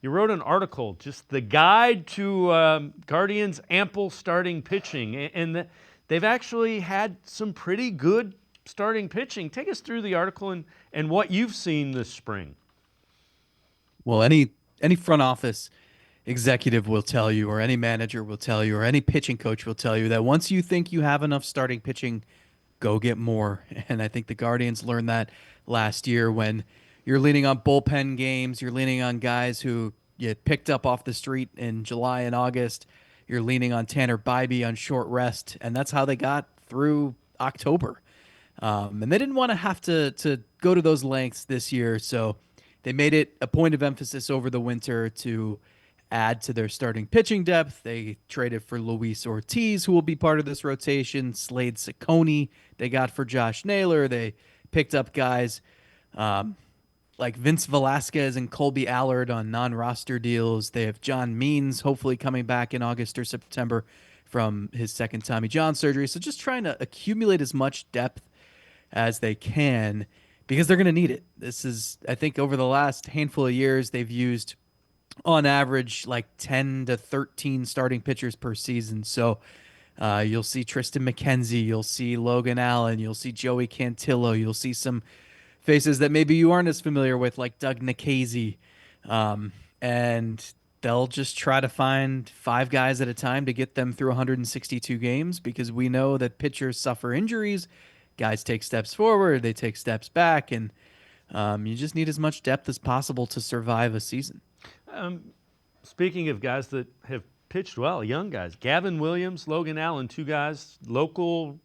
you wrote an article, just the guide to Guardians' ample starting pitching, and they've actually had some pretty good starting pitching. Take us through the article and what you've seen this spring. Well, any front office executive will tell you, or any manager will tell you, or any pitching coach will tell you that once you think you have enough starting pitching, go get more. And I think the Guardians learned that last year when you're leaning on bullpen games, you're leaning on guys who you picked up off the street in July and August. You're leaning on Tanner Bybee on short rest, and that's how they got through October. And they didn't want to have to go to those lengths this year, so they made it a point of emphasis over the winter to add to their starting pitching depth. They traded for Luis Ortiz, who will be part of this rotation. Slade Ciccone they got for Josh Naylor. They picked up guys um, like Vince Velasquez and Colby Allard on non-roster deals. They have John Means hopefully coming back in August or September from his second Tommy John surgery. So just trying to accumulate as much depth as they can because they're going to need it. This is, I think, over the last handful of years, they've used on average like 10 to 13 starting pitchers per season. So you'll see Tristan McKenzie, you'll see Logan Allen, you'll see Joey Cantillo, you'll see some faces that maybe you aren't as familiar with, like Doug Nikhazy. And they'll just try to find five guys at a time to get them through 162 games because we know that pitchers suffer injuries. Guys take steps forward, they take steps back, and you just need as much depth as possible to survive a season. Speaking of guys that have pitched well, young guys, Gavin Williams, Logan Allen, two guys, local,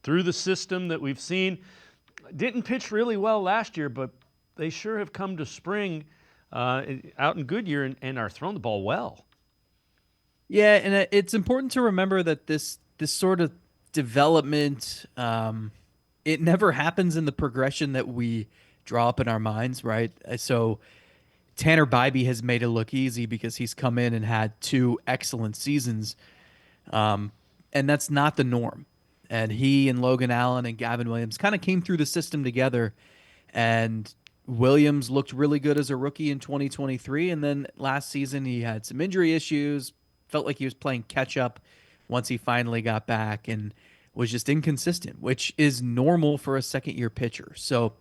through the system that we've seen. Didn't pitch really well last year, but they sure have come to spring out in Goodyear and are throwing the ball well. Yeah, and it's important to remember that this sort of development, it never happens in the progression that we draw up in our minds, right? So Tanner Bybee has made it look easy because he's come in and had two excellent seasons, and that's not the norm. And he and Logan Allen and Gavin Williams kind of came through the system together, and Williams looked really good as a rookie in 2023, and then last season he had some injury issues, felt like he was playing catch up once he finally got back, and was just inconsistent, which is normal for a second year pitcher. So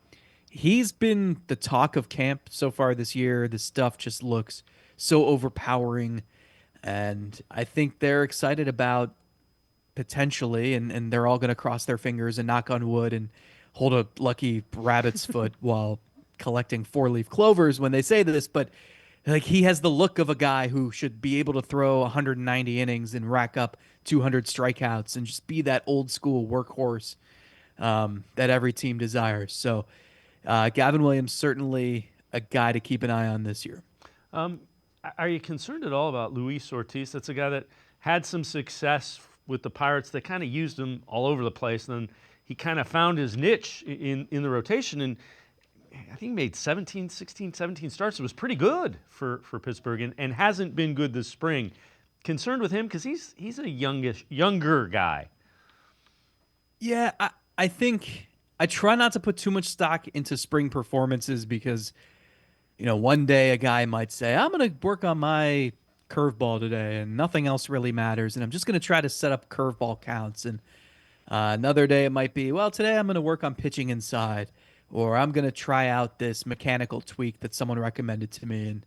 he's been the talk of camp so far this year. The stuff just looks so overpowering. And I think they're excited about potentially, and they're all going to cross their fingers and knock on wood and hold a lucky rabbit's foot while collecting four-leaf clovers when they say this. But like he has the look of a guy who should be able to throw 190 innings and rack up 200 strikeouts and just be that old school workhorse that every team desires. So Gavin Williams certainly a guy to keep an eye on this year. Are you concerned at all about Luis Ortiz? That's a guy that had some success with the Pirates. They kind of used him all over the place. And then he kind of found his niche in the rotation. And I think he made 17 starts. It was pretty good for Pittsburgh and hasn't been good this spring. Concerned with him because he's a younger guy. Yeah, I think I try not to put too much stock into spring performances because, one day a guy might say, I'm going to work on my curveball today and nothing else really matters. And I'm just going to try to set up curveball counts. And another day it might be, well, today I'm going to work on pitching inside, or I'm going to try out this mechanical tweak that someone recommended to me.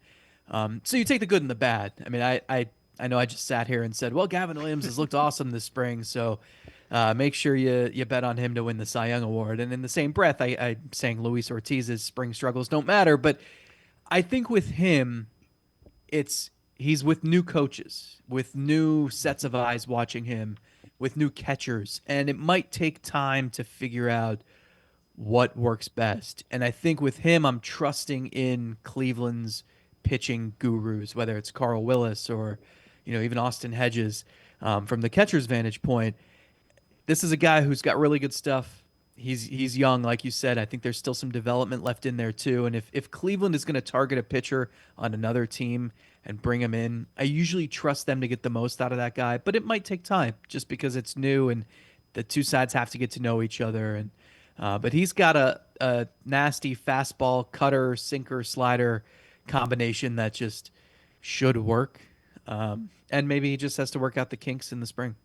And so you take the good and the bad. I mean, I know I just sat here and said, well, Gavin Williams has looked awesome this spring, so make sure you bet on him to win the Cy Young Award. And in the same breath, I'm saying Luis Ortiz's spring struggles don't matter, but I think with him, he's with new coaches, with new sets of eyes watching him, with new catchers, and it might take time to figure out what works best. And I think with him, I'm trusting in Cleveland's pitching gurus, whether it's Carl Willis or even Austin Hedges. From the catcher's vantage point, this is a guy who's got really good stuff. He's young, like you said. I think there's still some development left in there too. And if Cleveland is going to target a pitcher on another team and bring him in, I usually trust them to get the most out of that guy. But it might take time just because it's new and the two sides have to get to know each other. And but he's got a nasty fastball, cutter, sinker, slider combination that just should work. And maybe he just has to work out the kinks in the spring.